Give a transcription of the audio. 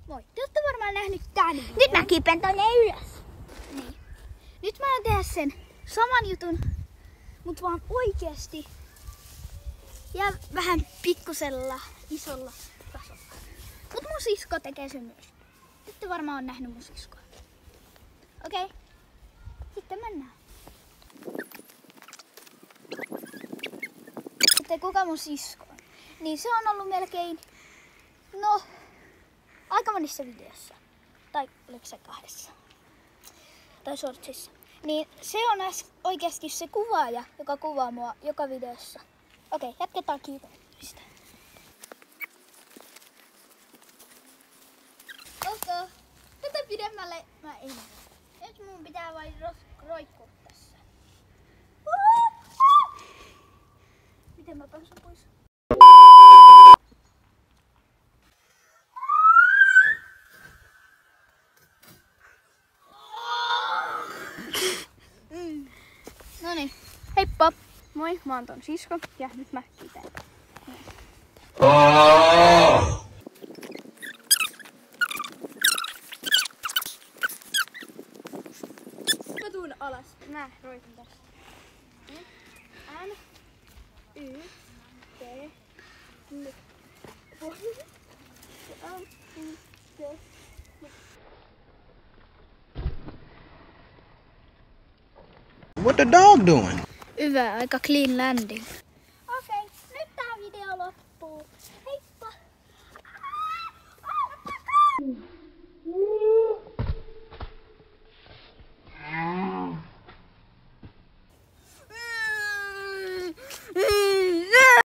Moi, te olette varmaan nähnyt tän videon. Nyt mä kipen tonne ylös. Niin. Nyt mä oon tehdä sen saman jutun, mut vaan oikeesti. Ja vähän pikkusella, isolla tasolla. Mut mun sisko tekee sen myös. Ette varmaan on nähnyt mun siskoa. Okei. Sitten mennään. Sitten kuka mun sisko on? Niin se on ollut melkein, aika monissa videossa. Tai oliko se 2? Tai shortsissa. Niin se on oikeasti se kuvaaja, joka kuvaa mua joka videossa. Okei, jatketaan kiipeämistä. Oho, tätä pidemmälle mä en. Nyt mun pitää vain roikkua tässä. Miten mä pääsen pois? Noniin, heippa! Moi, mä oon ton sisko ja nyt mä kiitän. Mä tuun alas. Mä roikun tästä. N, Y, T, N, What the dog doing? Hyvä, aika clean landing.